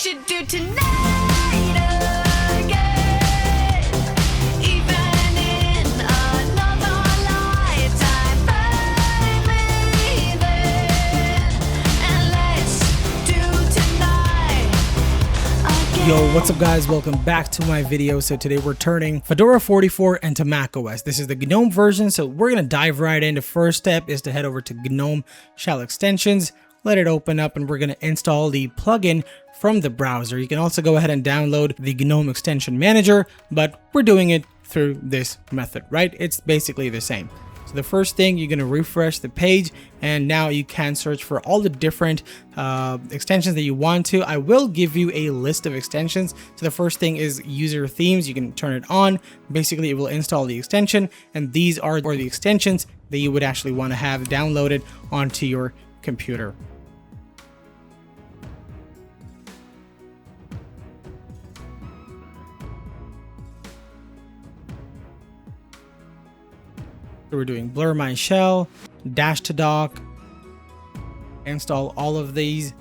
should do tonight again, even in another lifetime. Find me there, and let's do tonight again. Yo, what's up guys? Welcome back to my video. So today we're turning Fedora 44 into macOS. This is the GNOME version, so we're gonna dive right in. The first step is to head over to GNOME Shell Extensions, let it open up, and we're gonna install the plugin from the browser. You can also go ahead and download the GNOME Extension Manager, but we're doing it through this method, right? It's basically the same. So the first thing, you're going to refresh the page, and now you can search for all the different extensions that you want to. I will give you a list of extensions. So the first thing is user themes. You can turn it on. Basically, it will install the extension, and these are the extensions that you would actually want to have downloaded onto your computer. So we're doing blur my shell, dash to dock, install all of these.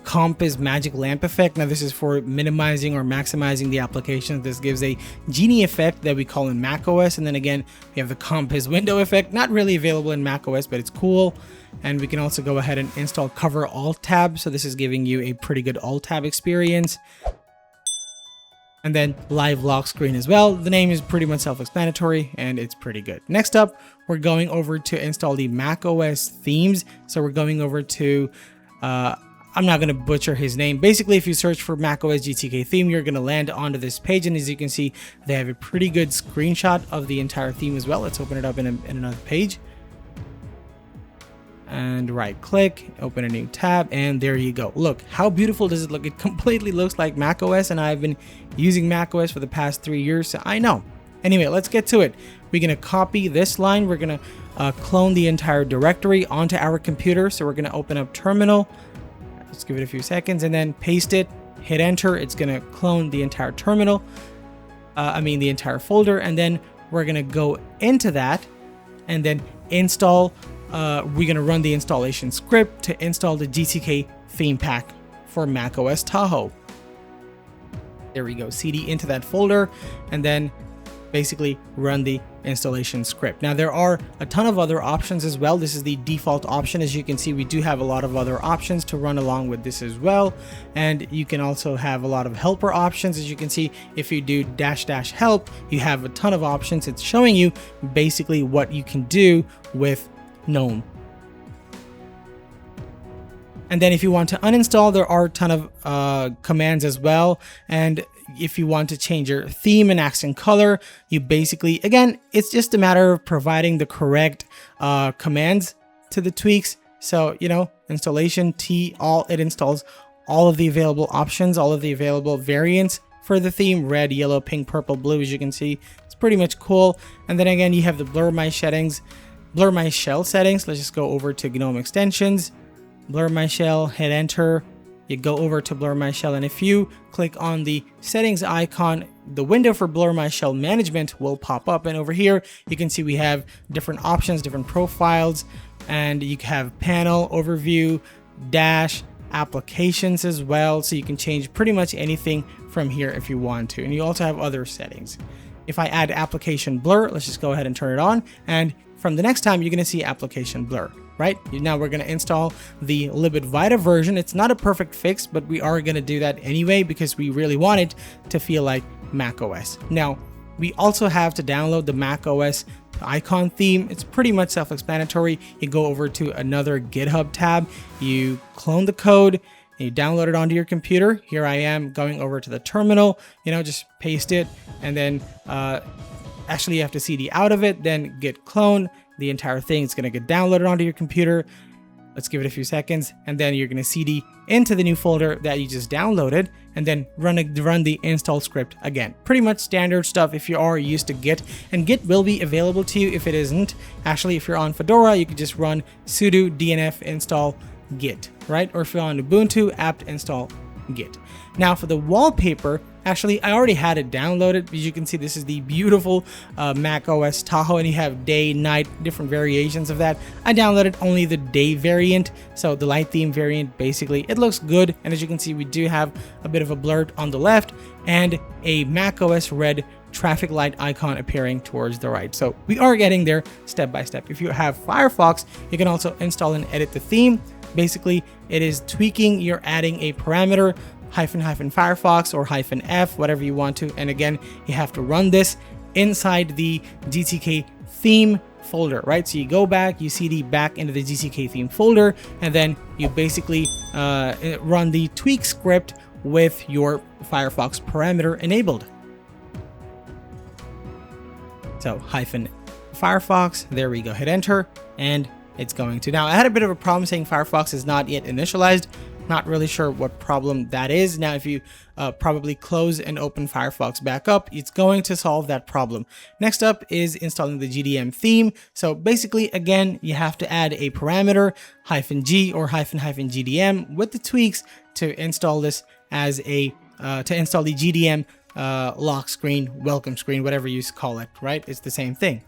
Comp is magic lamp effect. Now this is for minimizing or maximizing the applications. This gives a genie effect that we call in macOS. And then again, we have the comp is window effect, not really available in macOS, but it's cool. And we can also go ahead and install cover alt tab. So this is giving you a pretty good alt tab experience. And then live lock screen as well. The name is pretty much self-explanatory and it's pretty good. Next up, we're going over to install the macOS themes. So we're going over to, I'm not going to butcher his name. Basically, if you search for macOS GTK theme, you're going to land onto this page. And as you can see, they have a pretty good screenshot of the entire theme as well. Let's open it up in another page. And right click, open a new tab, and there you go. Look, how beautiful does it look? It completely looks like macOS, and I've been using macOS for the past 3 years, so I know. Anyway, let's get to it. We're gonna copy this line. We're gonna clone the entire directory onto our computer. So we're gonna open up terminal. Let's give it a few seconds and then paste it, hit enter. It's gonna clone the entire terminal, the entire folder, and then we're gonna go into that and then install. We're going to run the installation script to install the GTK theme pack for macOS Tahoe. There we go, cd into that folder, and then basically run the installation script. Now there are a ton of other options as well. This is the default option. As you can see, we do have a lot of other options to run along with this as well. And you can also have a lot of helper options. As you can see, if you do -- help, you have a ton of options. It's showing you basically what you can do with GNOME. And then if you want to uninstall, there are a ton of commands as well. And if you want to change your theme and accent color, you basically, again, it's just a matter of providing the correct commands to the tweaks. So, you know, installation all, it installs all of the available options, all of the available variants for the theme: red, yellow, pink, purple, blue. As you can see, it's pretty much cool. And then again, you have the blur my shell settings. Let's just go over to GNOME extensions, blur my shell, hit enter. You go over to blur my shell, and if you click on the settings icon, the window for blur my shell management will pop up. And over here, you can see we have different options, different profiles, and you have panel, overview, dash, applications as well. So you can change pretty much anything from here if you want to. And you also have other settings. If I add application blur, let's just go ahead and turn it on. And from the next time, you're going to see application blur, right? Now we're going to install the libvirt version. It's not a perfect fix, but we are going to do that anyway because we really want it to feel like macOS. Now, we also have to download the macOS icon theme. It's pretty much self-explanatory. You go over to another GitHub tab, you clone the code, and you download it onto your computer. Here I am going over to the terminal, just paste it, and then actually you have to cd out of it, then git clone the entire thing. It's going to get downloaded onto your computer. Let's give it a few seconds, and then you're going to cd into the new folder that you just downloaded, and then run the install script again. Pretty much standard stuff if you are used to Git, and Git will be available to you if it isn't. Actually, if you're on Fedora, you could just run sudo dnf install git, right? Or if you're on Ubuntu, apt install git. Now for the wallpaper, Actually, I already had it downloaded. As you can see, this is the beautiful macOS Tahoe, and you have day, night, different variations of that. I downloaded only the day variant, so the light theme variant. Basically, it looks good, and as you can see, we do have a bit of a blur on the left and a macOS red traffic light icon appearing towards the right. So we are getting there step by step. If you have Firefox, you can also install and edit the theme. Basically, it is tweaking. You're adding a parameter --Firefox or -F, whatever you want to. And again, you have to run this inside the GTK theme folder, right? So you go back, you cd back into the GTK theme folder, and then you basically run the tweak script with your Firefox parameter enabled. So -Firefox, there we go, hit enter, and it's going to. Now, I had a bit of a problem saying Firefox is not yet initialized. Not really sure what problem that is. Now, if you probably close and open Firefox back up, it's going to solve that problem. Next up is installing the GDM theme. So basically, again, you have to add a parameter -G or -GDM with the tweaks to install this as a to install the GDM lock screen, welcome screen, whatever you call it, right? It's the same thing.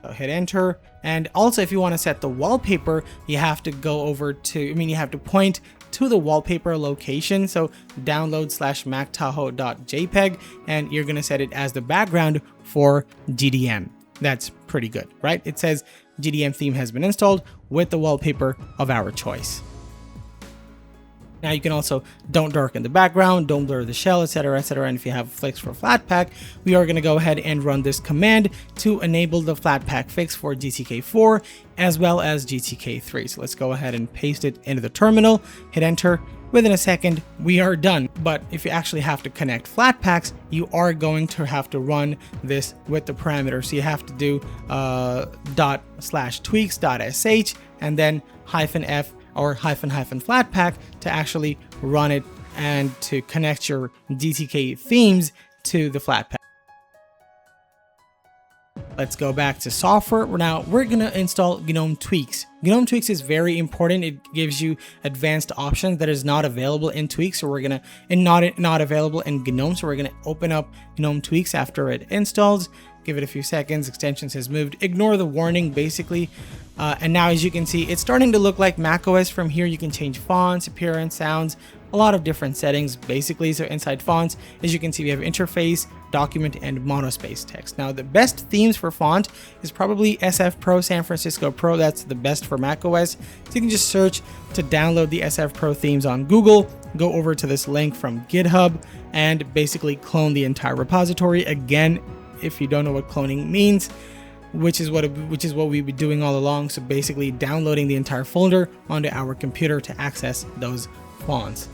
So hit enter. And also, if you want to set the wallpaper, you have to go over to, you have to point to the wallpaper location. So download /MacTahoe.jpg, and you're going to set it as the background for GDM. That's pretty good, right? It says GDM theme has been installed with the wallpaper of our choice. Now you can also don't darken the background, don't blur the shell, etc, etc. And if you have fix for Flatpak, we are going to go ahead and run this command to enable the Flatpak fix for GTK4 as well as GTK3. So let's go ahead and paste it into the terminal, hit enter. Within a second, we are done. But if you actually have to connect Flatpaks, you are going to have to run this with the parameter. So you have to do /tweaks.sh and then -F or --Flatpak to actually run it and to connect your GTK themes to the Flatpak. Let's go back to software. Now we're gonna install GNOME Tweaks. GNOME Tweaks is very important. It gives you advanced options that is not available in Tweaks, so we're gonna, and not available in GNOME. So we're gonna open up GNOME Tweaks after it installs. Give it a few seconds. Extensions has moved. Ignore the warning, basically. And now, as you can see, it's starting to look like macOS. From here, you can change fonts, appearance, sounds, a lot of different settings, basically. So inside fonts, as you can see, we have interface, document, and monospace text. Now, the best themes for font is probably SF Pro, San Francisco Pro. That's the best for macOS. So you can just search to download the SF Pro themes on Google, go over to this link from GitHub, and basically clone the entire repository. Again, if you don't know what cloning means, which is what we've been doing all along. So basically downloading the entire folder onto our computer to access those fonts.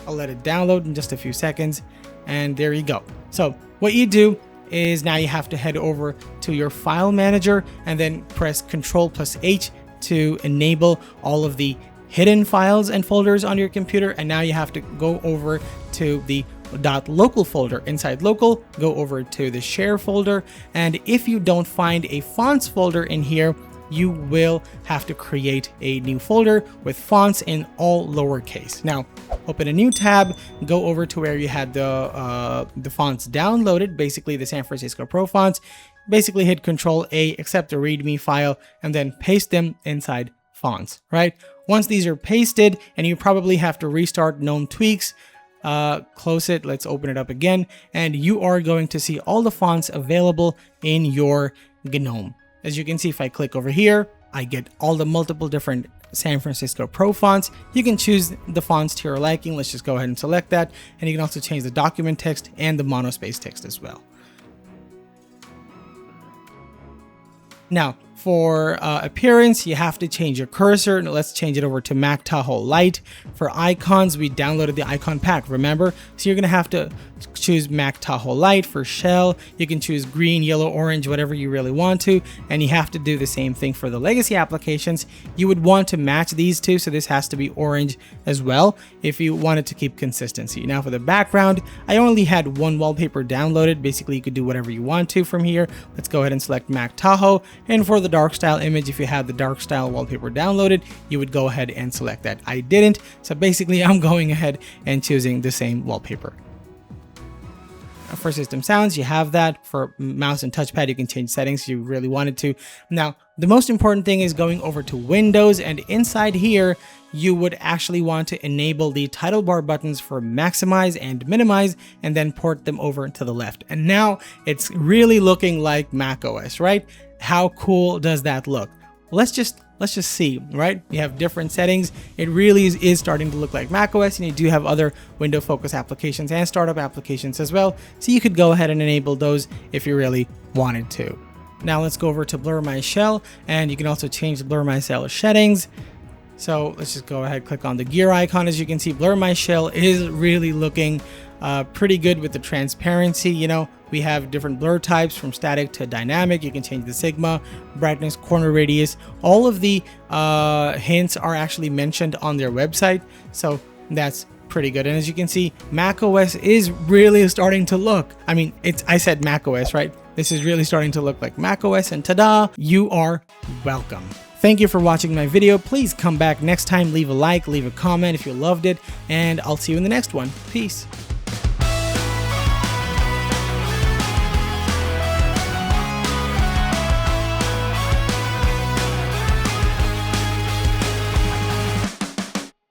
I'll let it download in just a few seconds, and there you go. So what you do is now you have to head over to your file manager and then press Ctrl+H to enable all of the hidden files and folders on your computer. And now you have to go over to the .local folder. Inside local, go over to the share folder, and if you don't find a fonts folder in here, you will have to create a new folder with fonts in all lowercase. Now open a new tab, go over to where you had the fonts downloaded, basically the San Francisco Pro fonts. Basically hit Ctrl+A, accept the README file, and then paste them inside fonts, right? Once these are pasted, and you probably have to restart GNOME Tweaks, close it, let's open it up again, and you are going to see all the fonts available in your GNOME. As you can see, if I click over here, I get all the multiple different San Francisco Pro fonts. You can choose the fonts to your liking. Let's just go ahead and select that, and you can also change the document text and the monospace text as well. Now, for appearance, you have to change your cursor. Now, let's change it over to MacTahoe Light. For icons, we downloaded the icon pack, remember? So you're going to have to choose MacTahoe Light. For shell, you can choose green, yellow, orange, whatever you really want to. And you have to do the same thing for the legacy applications. You would want to match these two, so this has to be orange as well if you wanted to keep consistency. Now for the background, I only had one wallpaper downloaded. Basically, you could do whatever you want to from here. Let's go ahead and select MacTahoe. And for the dark style image, if you had the dark style wallpaper downloaded, you would go ahead and select that. I didn't, so basically I'm going ahead and choosing the same wallpaper. for system sounds, you have that. For mouse and touchpad, you can change settings if you really wanted to. Now, the most important thing is going over to Windows, and inside here, you would actually want to enable the title bar buttons for maximize and minimize, and then port them over to the left. And now it's really looking like macOS, right? How cool does that look? Let's just see, right? You have different settings. It really is starting to look like macOS, and you do have other window focus applications and startup applications as well. So you could go ahead and enable those if you really wanted to. Now let's go over to Blur My Shell, and you can also change the Blur My Shell settings. So let's just go ahead, click on the gear icon. As you can see, Blur My Shell is really looking pretty good with the transparency. You know, we have different blur types from static to dynamic. You can change the sigma, brightness, corner radius. All of the hints are actually mentioned on their website. So that's pretty good. And as you can see, macOS is really starting to look, I mean, I said macOS, right? This is really starting to look like macOS, and ta-da, you are welcome. Thank you for watching my video. Please come back next time, leave a like, leave a comment if you loved it, and I'll see you in the next one. Peace.